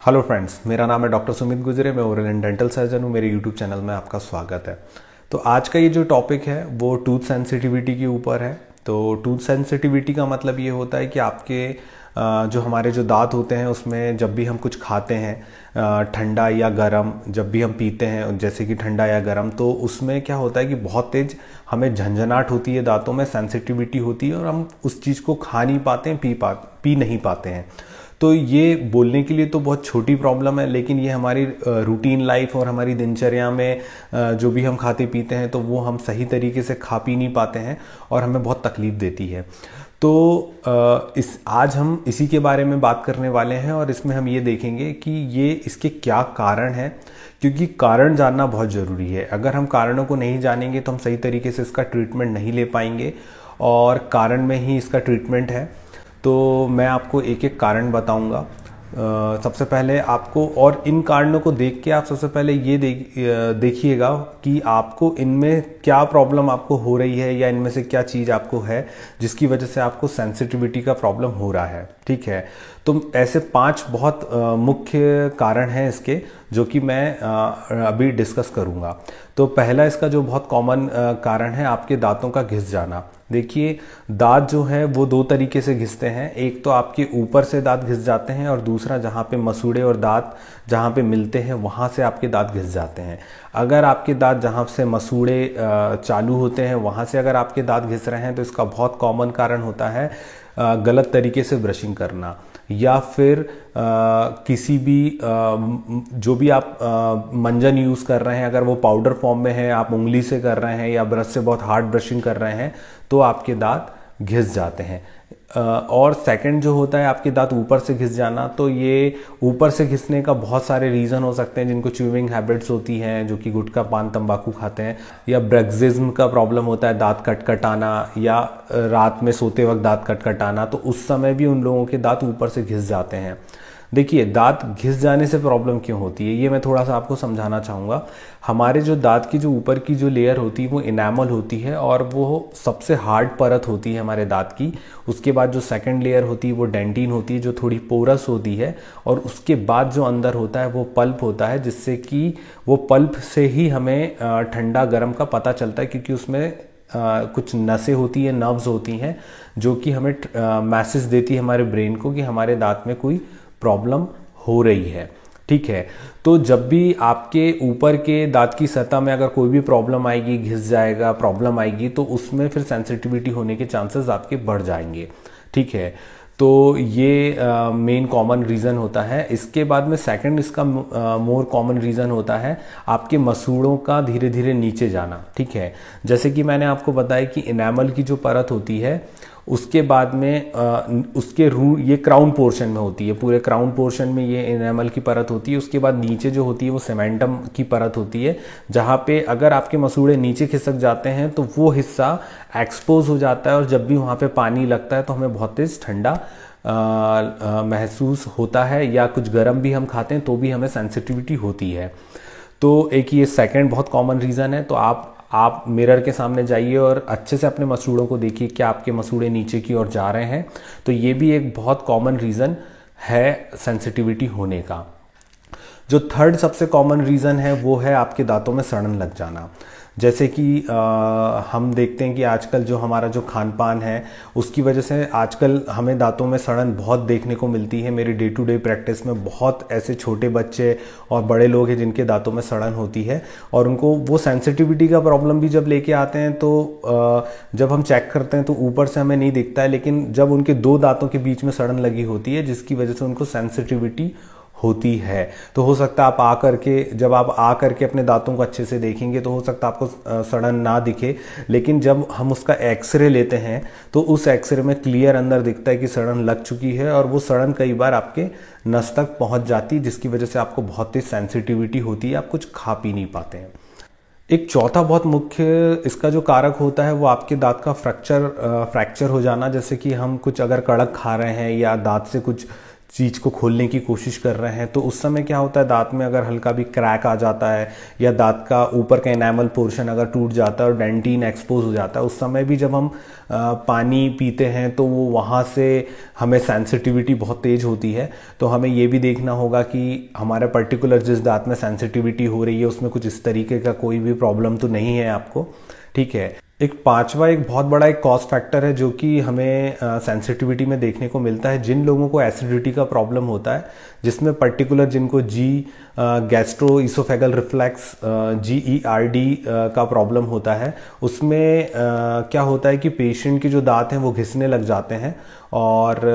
Hello friends, मेरा नाम है डॉक्टर सुमित गुजरे। मैं ओरल एंड डेंटल सर्जन हूँ। मेरे यूट्यूब चैनल में आपका स्वागत है। तो आज का ये जो टॉपिक है वो टूथ सेंसिटिविटी के ऊपर है। तो टूथ सेंसिटिविटी का मतलब ये होता है कि आपके जो हमारे जो दांत होते हैं उसमें जब भी हम कुछ खाते हैं ठंडा या गर्म, जब भी हम पीते हैं जैसे कि ठंडा या गर्म, तो उसमें क्या होता है कि बहुत तेज हमें झंझनाहट होती है, दांतों में सेंसिटिविटी होती है और हम उस चीज़ को खा नहीं पाते हैं, पी नहीं पाते हैं। तो ये बोलने के लिए तो बहुत छोटी प्रॉब्लम है, लेकिन ये हमारी रूटीन लाइफ और हमारी दिनचर्या में जो भी हम खाते पीते हैं तो वो हम सही तरीके से खा पी नहीं पाते हैं और हमें बहुत तकलीफ देती है। तो आज हम इसी के बारे में बात करने वाले हैं और इसमें हम ये देखेंगे कि ये इसके क्या कारण हैं, क्योंकि कारण जानना बहुत ज़रूरी है। अगर हम कारणों को नहीं जानेंगे तो हम सही तरीके से इसका ट्रीटमेंट नहीं ले पाएंगे और कारण में ही इसका ट्रीटमेंट है। तो मैं आपको एक एक कारण बताऊंगा। सबसे पहले आपको, और इन कारणों को देख के आप सबसे पहले ये देखिएगा कि आपको इनमें क्या प्रॉब्लम आपको हो रही है या इनमें से क्या चीज़ आपको है जिसकी वजह से आपको सेंसिटिविटी का प्रॉब्लम हो रहा है। ठीक है, तो ऐसे 5 बहुत मुख्य कारण हैं इसके, जो कि मैं अभी डिस्कस करूंगा। तो पहला इसका जो बहुत कॉमन कारण है आपके दांतों का घिस जाना। देखिए, दांत जो है वो 2 तरीके से घिसते हैं। एक तो आपके ऊपर से दांत घिस जाते हैं और दूसरा जहाँ पे मसूड़े और दांत जहाँ पे मिलते हैं वहाँ से आपके दांत घिस जाते हैं। अगर आपके दांत जहाँ से मसूड़े चालू होते हैं वहाँ से अगर आपके दांत घिस रहे हैं तो इसका बहुत कॉमन कारण होता है गलत तरीके से ब्रशिंग करना, या फिर किसी भी जो भी आप मंजन यूज़ कर रहे हैं, अगर वो पाउडर फॉर्म में है, आप उंगली से कर रहे हैं या ब्रश से बहुत हार्ड ब्रशिंग कर रहे हैं तो आपके दांत घिस जाते हैं। और सेकंड जो होता है आपके दांत ऊपर से घिस जाना, तो ये ऊपर से घिसने का बहुत सारे रीज़न हो सकते हैं। जिनको च्यूइंग हैबिट्स होती हैं, जो कि गुटखा पान तंबाकू खाते हैं, या ब्रेक्सिज्म का प्रॉब्लम होता है, दांत कटकटाना, या रात में सोते वक्त दांत कटकटाना, तो उस समय भी उन लोगों के दांत ऊपर से घिस जाते हैं। देखिए, दांत घिस जाने से प्रॉब्लम क्यों होती है ये मैं थोड़ा सा आपको समझाना चाहूँगा। हमारे जो दांत की जो ऊपर की जो लेयर होती है वो इनेमल होती है और वो सबसे हार्ड परत होती है हमारे दांत की। उसके बाद जो सेकंड लेयर होती है वो डेंटिन होती है, जो थोड़ी पोरस होती है, और उसके बाद जो अंदर होता है वो पल्प होता है, जिससे कि वो पल्प से ही हमें ठंडा गर्म का पता चलता है, क्योंकि उसमें कुछ नसें होती हैं, नर्व्स होती हैं, जो कि हमें मैसेज देती है हमारे ब्रेन को कि हमारे दांत में कोई प्रॉब्लम हो रही है। ठीक है, तो जब भी आपके ऊपर के दांत की सतह में अगर कोई भी प्रॉब्लम आएगी, घिस जाएगा, प्रॉब्लम आएगी, तो उसमें फिर सेंसिटिविटी होने के चांसेस आपके बढ़ जाएंगे। ठीक है, तो ये मेन कॉमन रीज़न होता है। इसके बाद में सेकंड इसका मोर कॉमन रीज़न होता है आपके मसूड़ों का धीरे धीरे नीचे जाना। ठीक है, जैसे कि मैंने आपको बताया कि इनेमल की जो परत होती है उसके बाद में उसके रूट ये क्राउन पोर्शन में होती है, पूरे क्राउन पोर्शन में ये इनेमल की परत होती है। उसके बाद नीचे जो होती है वो सेमेंटम की परत होती है, जहाँ पे अगर आपके मसूड़े नीचे खिसक जाते हैं तो वो हिस्सा एक्सपोज हो जाता है और जब भी वहाँ पे पानी लगता है तो हमें बहुत तेज ठंडा महसूस होता है, या कुछ गर्म भी हम खाते हैं तो भी हमें सेंसिटिविटी होती है। तो एक ये सेकंड बहुत कॉमन रीज़न है। तो आप मिरर के सामने जाइए और अच्छे से अपने मसूड़ों को देखिए कि आपके मसूड़े नीचे की ओर जा रहे हैं। तो ये भी एक बहुत कॉमन रीज़न है सेंसिटिविटी होने का। जो थर्ड सबसे कॉमन रीज़न है वो है आपके दांतों में सड़न लग जाना। जैसे कि हम देखते हैं कि आजकल जो हमारा जो खान पान है उसकी वजह से आजकल हमें दांतों में सड़न बहुत देखने को मिलती है। मेरी डे टू डे प्रैक्टिस में बहुत ऐसे छोटे बच्चे और बड़े लोग हैं जिनके दांतों में सड़न होती है, और उनको वो सेंसिटिविटी का प्रॉब्लम भी जब लेके आते हैं तो जब हम चेक करते हैं तो ऊपर से हमें नहीं दिखता है, लेकिन जब उनके 2 दांतों के बीच में सड़न लगी होती है जिसकी वजह से उनको सेंसिटिविटी होती है। तो हो सकता है जब आप आ करके अपने दांतों को अच्छे से देखेंगे तो हो सकता है आपको सड़न ना दिखे, लेकिन जब हम उसका एक्सरे लेते हैं तो उस एक्सरे में क्लियर अंदर दिखता है कि सड़न लग चुकी है, और वो सड़न कई बार आपके नस तक पहुंच जाती है, जिसकी वजह से आपको बहुत तेज सेंसिटिविटी होती है, आप कुछ खा पी नहीं पाते हैं। एक चौथा बहुत मुख्य इसका जो कारक होता है वो आपके दांत का फ्रैक्चर हो जाना। जैसे कि हम कुछ अगर कड़क खा रहे हैं या दांत से कुछ चीज़ को खोलने की कोशिश कर रहे हैं, तो उस समय क्या होता है, दांत में अगर हल्का भी क्रैक आ जाता है या दांत का ऊपर का एनामल पोर्शन अगर टूट जाता है और डेंटिन एक्सपोज हो जाता है, उस समय भी जब हम पानी पीते हैं तो वो वहाँ से हमें सेंसिटिविटी बहुत तेज़ होती है। तो हमें ये भी देखना होगा कि हमारे पर्टिकुलर जिस दांत में सेंसिटिविटी हो रही है उसमें कुछ इस तरीके का कोई भी प्रॉब्लम तो नहीं है आपको, ठीक है। एक पांचवा एक बहुत बड़ा एक कॉस्ट फैक्टर है जो कि हमें सेंसिटिविटी में देखने को मिलता है। जिन लोगों को एसिडिटी का प्रॉब्लम होता है, जिसमें पर्टिकुलर जिनको गैस्ट्रो इसोफेगल रिफ्लेक्स GERD का प्रॉब्लम होता है, उसमें क्या होता है कि पेशेंट के जो दांत हैं वो घिसने लग जाते हैं और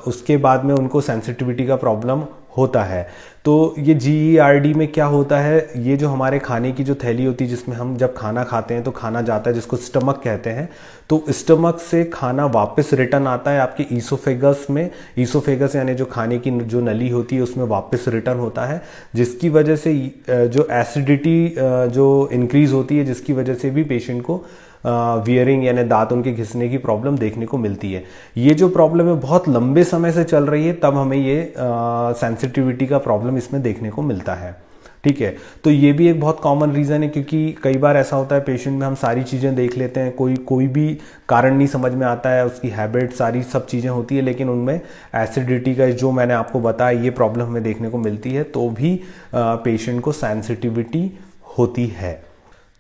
उसके बाद में उनको सेंसिटिविटी का प्रॉब्लम होता है। तो ये GERD में क्या होता है, ये जो हमारे खाने की जो थैली होती है जिसमें हम जब खाना खाते हैं तो खाना जाता है, जिसको स्टमक कहते हैं, तो स्टमक से खाना वापस रिटर्न आता है आपके ईसोफेगस में। ईसोफेगस यानी जो खाने की जो नली होती है उसमें वापस रिटर्न होता है, जिसकी वजह से जो एसिडिटी जो इंक्रीज होती है, जिसकी वजह से भी पेशेंट को वियरिंग यानी दांत उनके घिसने की प्रॉब्लम देखने को मिलती है। ये जो प्रॉब्लम है बहुत लंबे समय से चल रही है, तब हमें ये सेंसिटिविटी का प्रॉब्लम इसमें देखने को मिलता है, ठीक है। तो ये भी एक बहुत कॉमन रीज़न है, क्योंकि कई बार ऐसा होता है पेशेंट में हम सारी चीज़ें देख लेते हैं, कोई भी कारण नहीं समझ में आता है, उसकी हैबिट सारी सब चीज़ें होती है, लेकिन उनमें एसिडिटी का जो मैंने आपको बताया ये प्रॉब्लम हमें देखने को मिलती है, तो भी पेशेंट को सेंसिटिविटी होती है।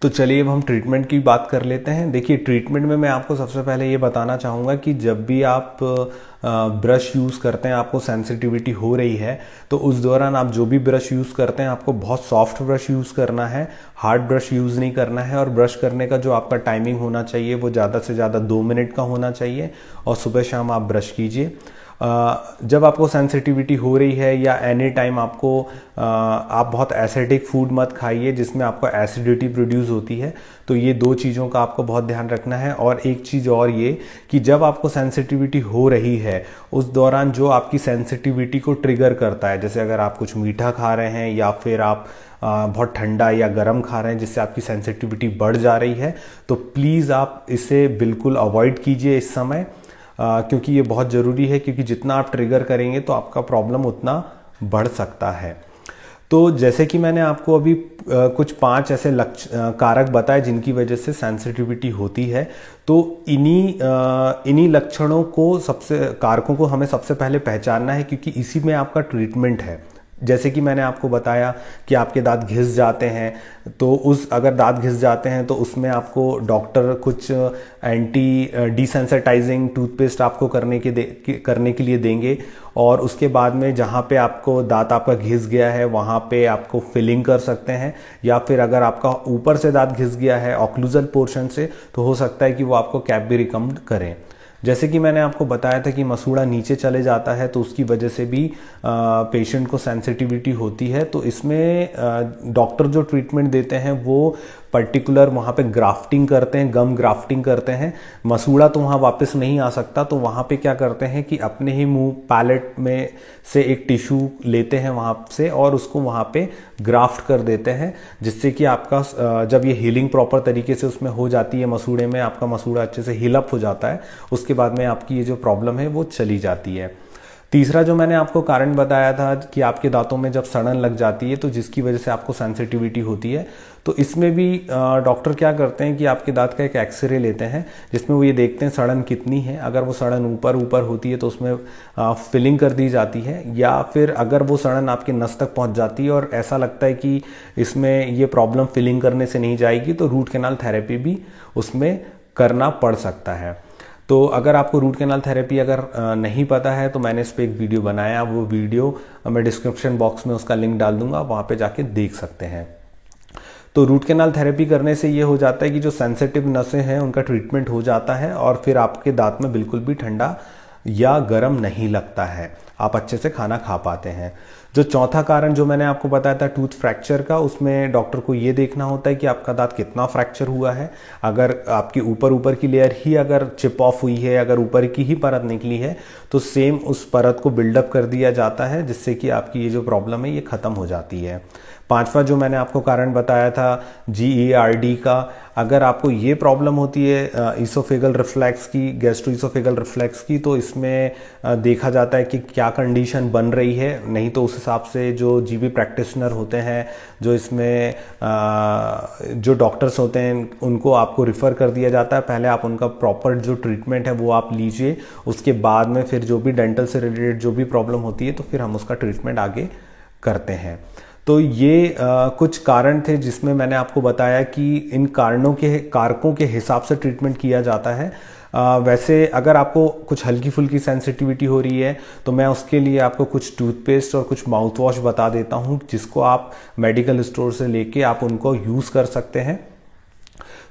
तो चलिए अब हम ट्रीटमेंट की बात कर लेते हैं। देखिए, ट्रीटमेंट में मैं आपको सबसे पहले ये बताना चाहूँगा कि जब भी आप ब्रश यूज़ करते हैं, आपको सेंसिटिविटी हो रही है, तो उस दौरान आप जो भी ब्रश यूज़ करते हैं आपको बहुत सॉफ्ट ब्रश यूज़ करना है, हार्ड ब्रश यूज़ नहीं करना है। और ब्रश करने का जो आपका टाइमिंग होना चाहिए वो ज़्यादा से ज़्यादा 2 मिनट का होना चाहिए, और सुबह शाम आप ब्रश कीजिए। जब आपको सेंसिटिविटी हो रही है या एनी टाइम आपको आप बहुत एसिडिक फूड मत खाइए जिसमें आपको एसिडिटी प्रोड्यूस होती है, तो ये 2 चीज़ों का आपको बहुत ध्यान रखना है। और एक चीज़ और ये कि जब आपको सेंसिटिविटी हो रही है उस दौरान जो आपकी सेंसिटिविटी को ट्रिगर करता है, जैसे अगर आप कुछ मीठा खा रहे हैं या फिर आप बहुत ठंडा या गर्म खा रहे हैं जिससे आपकी सेंसिटिविटी बढ़ जा रही है, तो प्लीज़ आप इसे बिल्कुल अवॉइड कीजिए इस समय, क्योंकि ये बहुत ज़रूरी है, क्योंकि जितना आप ट्रिगर करेंगे तो आपका प्रॉब्लम उतना बढ़ सकता है। तो जैसे कि मैंने आपको अभी कुछ 5 ऐसे कारक बताए जिनकी वजह से सेंसिटिविटी होती है, तो इन्हीं लक्षणों को कारकों को हमें सबसे पहले पहचानना है, क्योंकि इसी में आपका ट्रीटमेंट है। जैसे कि मैंने आपको बताया कि आपके दांत घिस जाते हैं, तो अगर दांत घिस जाते हैं तो उसमें आपको डॉक्टर कुछ एंटी डिसेंसिटाइजिंग टूथपेस्ट आपको करने के लिए देंगे, और उसके बाद में जहाँ पे आपको दांत आपका घिस गया है वहाँ पे आपको फिलिंग कर सकते हैं, या फिर अगर आपका ऊपर से दांत घिस गया है ऑक्लूजल पोर्शन से, तो हो सकता है कि वो आपको कैप भी रिकमेंड करें। जैसे कि मैंने आपको बताया था कि मसूड़ा नीचे चले जाता है, तो उसकी वजह से भी पेशेंट को सेंसिटिविटी होती है। तो इसमें डॉक्टर जो ट्रीटमेंट देते हैं वो पर्टिकुलर वहाँ पे ग्राफ्टिंग करते हैं, गम ग्राफ्टिंग करते हैं। मसूड़ा तो वहाँ वापस नहीं आ सकता, तो वहाँ पे क्या करते हैं कि अपने ही मुंह पैलेट में से एक टिश्यू लेते हैं वहाँ से और उसको वहाँ पे ग्राफ्ट कर देते हैं, जिससे कि आपका जब ये हीलिंग प्रॉपर तरीके से उसमें हो जाती है मसूड़े में, आपका मसूड़ा अच्छे से हील अप हो जाता है, उसके बाद में आपकी ये जो प्रॉब्लम है वो चली जाती है। तीसरा जो मैंने आपको कारण बताया था कि आपके दांतों में जब सड़न लग जाती है तो जिसकी वजह से आपको सेंसिटिविटी होती है, तो इसमें भी डॉक्टर क्या करते हैं कि आपके दांत का एक एक्सरे लेते हैं जिसमें वो ये देखते हैं सड़न कितनी है। अगर वो सड़न ऊपर होती है तो उसमें फिलिंग कर दी जाती है, या फिर अगर वो सड़न आपके नस तक पहुंच जाती है और ऐसा लगता है कि इसमें ये प्रॉब्लम फिलिंग करने से नहीं जाएगी, तो रूट कैनाल थेरेपी भी उसमें करना पड़ सकता है। तो अगर आपको रूट कैनाल थेरेपी अगर नहीं पता है तो मैंने इस पर एक वीडियो बनाया, वो वीडियो मैं डिस्क्रिप्शन बॉक्स में उसका लिंक डाल दूंगा, वहाँ पे जाके देख सकते हैं। तो रूट कैनाल थेरेपी करने से ये हो जाता है कि जो सेंसिटिव नसें हैं उनका ट्रीटमेंट हो जाता है और फिर आपके दांत में बिल्कुल भी ठंडा या गर्म नहीं लगता है, आप अच्छे से खाना खा पाते हैं। जो चौथा कारण जो मैंने आपको बताया था टूथ फ्रैक्चर का, उसमें डॉक्टर को ये देखना होता है कि आपका दांत कितना फ्रैक्चर हुआ है। अगर आपकी ऊपर की लेयर ही अगर चिप ऑफ हुई है, अगर ऊपर की ही परत निकली है, तो सेम उस परत को बिल्डअप कर दिया जाता है, जिससे कि आपकी ये जो प्रॉब्लम है ये खत्म हो जाती है। पांचवा जो मैंने आपको कारण बताया था GERD का, अगर आपको ये प्रॉब्लम होती है इसोफेगल रिफ्लेक्स की, गैस्ट्रो इसोफेगल रिफ्लेक्स की, तो इसमें देखा जाता है कि क्या क्या कंडीशन बन रही है, नहीं तो उस हिसाब से जो जीबी प्रैक्टिशनर होते हैं, जो इसमें जो डॉक्टर्स होते हैं, उनको आपको रिफ़र कर दिया जाता है। पहले आप उनका प्रॉपर जो ट्रीटमेंट है वो आप लीजिए, उसके बाद में फिर जो भी डेंटल से रिलेटेड जो भी प्रॉब्लम होती है तो फिर हम उसका ट्रीटमेंट आगे करते हैं। तो ये कुछ कारण थे जिसमें मैंने आपको बताया कि इन कारकों के हिसाब से ट्रीटमेंट किया जाता है। वैसे अगर आपको कुछ हल्की फुल्की सेंसिटिविटी हो रही है तो मैं उसके लिए आपको कुछ टूथपेस्ट और कुछ माउथ वॉश बता देता हूँ, जिसको आप मेडिकल स्टोर से लेके आप उनको यूज़ कर सकते हैं।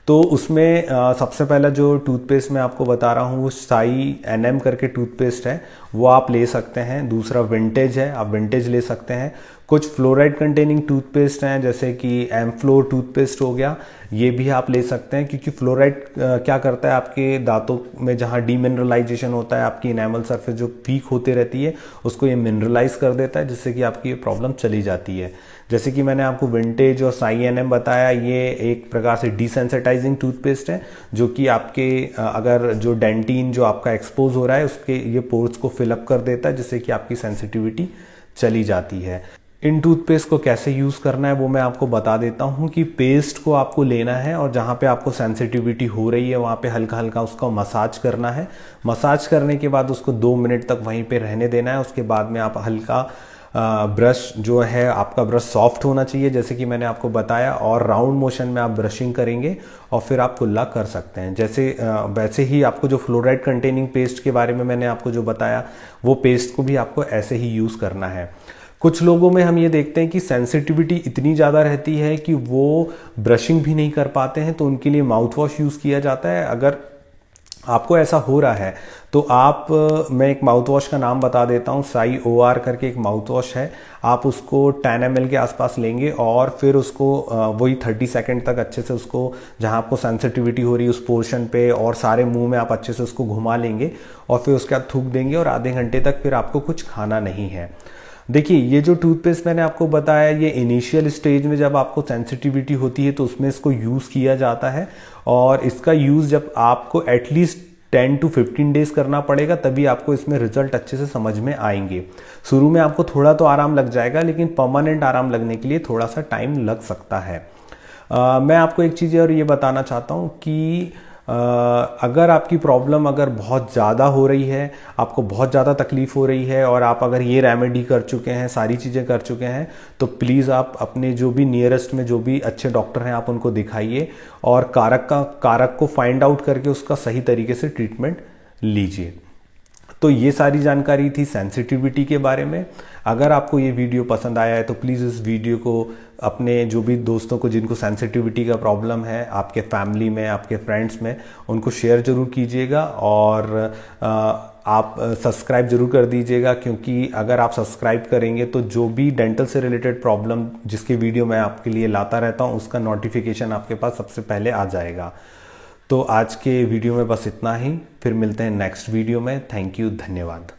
तो उसमें सबसे पहला जो टूथपेस्ट मैं आपको बता रहा हूँ वो साई NM करके टूथपेस्ट है, वो आप ले सकते हैं। दूसरा विंटेज है, आप विंटेज ले सकते हैं। कुछ फ्लोराइड कंटेनिंग टूथपेस्ट हैं, जैसे कि एमफ्लोर टूथपेस्ट हो गया, ये भी आप ले सकते हैं, क्योंकि फ्लोराइड क्या करता है, आपके दांतों में जहाँ डीमिनरलाइजेशन होता है, आपकी इनेमल सरफेस जो वीक होती रहती है उसको ये मिनरलाइज कर देता है, जिससे कि आपकी ये प्रॉब्लम चली जाती है। जैसे कि मैंने आपको विंटेज और साई NM बताया, ये एक प्रकार से डिसेंसिटाइजिंग टूथपेस्ट है, जो कि आपके अगर जो डेंटिन जो आपका एक्सपोज हो रहा है उसके ये पोर्स को फिलअप कर देता है, जिससे कि आपकी सेंसिटिविटी चली जाती है। इन टूथपेस्ट को कैसे यूज़ करना है वो मैं आपको बता देता हूँ कि पेस्ट को आपको लेना है और जहाँ पे आपको सेंसिटिविटी हो रही है वहाँ पे हल्का हल्का उसका मसाज करना है। मसाज करने के बाद उसको 2 मिनट तक वहीं पे रहने देना है। उसके बाद में आप हल्का ब्रश जो है, आपका ब्रश सॉफ्ट होना चाहिए जैसे कि मैंने आपको बताया, और राउंड मोशन में आप ब्रशिंग करेंगे और फिर आप कुल्ला कर सकते हैं। जैसे वैसे ही आपको जो फ्लोराइड कंटेनिंग पेस्ट के बारे में मैंने आपको जो बताया, वो पेस्ट को भी आपको ऐसे ही यूज़ करना है। कुछ लोगों में हम ये देखते हैं कि सेंसिटिविटी इतनी ज़्यादा रहती है कि वो ब्रशिंग भी नहीं कर पाते हैं, तो उनके लिए माउथ वॉश यूज़ किया जाता है। अगर आपको ऐसा हो रहा है तो आप मैं एक माउथ वॉश का नाम बता देता हूँ, साई OR करके एक माउथ वॉश है। आप उसको 10 ml के आसपास लेंगे और फिर उसको वही 30 सेकंड तक अच्छे से उसको, जहाँ आपको सेंसिटिविटी हो रही है उस पोर्शन पे और सारे मुंह में आप अच्छे से उसको घुमा लेंगे और फिर उसके बाद थूक देंगे और आधे घंटे तक फिर आपको कुछ खाना नहीं है। देखिए, ये जो टूथपेस्ट मैंने आपको बताया, ये इनिशियल स्टेज में जब आपको सेंसिटिविटी होती है तो उसमें इसको यूज़ किया जाता है, और इसका यूज़ जब आपको एटलीस्ट 10 to 15 डेज करना पड़ेगा, तभी आपको इसमें रिजल्ट अच्छे से समझ में आएंगे। शुरू में आपको थोड़ा तो आराम लग जाएगा, लेकिन परमानेंट आराम लगने के लिए थोड़ा सा टाइम लग सकता है। मैं आपको एक चीज़ और ये बताना चाहता हूँ कि अगर आपकी प्रॉब्लम अगर बहुत ज़्यादा हो रही है, आपको बहुत ज़्यादा तकलीफ़ हो रही है और आप अगर ये रेमेडी कर चुके हैं, सारी चीज़ें कर चुके हैं, तो प्लीज़ आप अपने जो भी नियरेस्ट में जो भी अच्छे डॉक्टर हैं आप उनको दिखाइए और कारक को फाइंड आउट करके उसका सही तरीके से ट्रीटमेंट लीजिए। तो ये सारी जानकारी थी सेंसिटिविटी के बारे में। अगर आपको ये वीडियो पसंद आया है तो प्लीज़ इस वीडियो को अपने जो भी दोस्तों को जिनको सेंसिटिविटी का प्रॉब्लम है, आपके फैमिली में, आपके फ्रेंड्स में, उनको शेयर ज़रूर कीजिएगा और आप सब्सक्राइब ज़रूर कर दीजिएगा, क्योंकि अगर आप सब्सक्राइब करेंगे तो जो भी डेंटल से रिलेटेड प्रॉब्लम जिसकी वीडियो मैं आपके लिए लाता रहता हूँ उसका नोटिफिकेशन आपके पास सबसे पहले आ जाएगा। तो आज के वीडियो में बस इतना ही, फिर मिलते हैं नेक्स्ट वीडियो में। थैंक यू, धन्यवाद।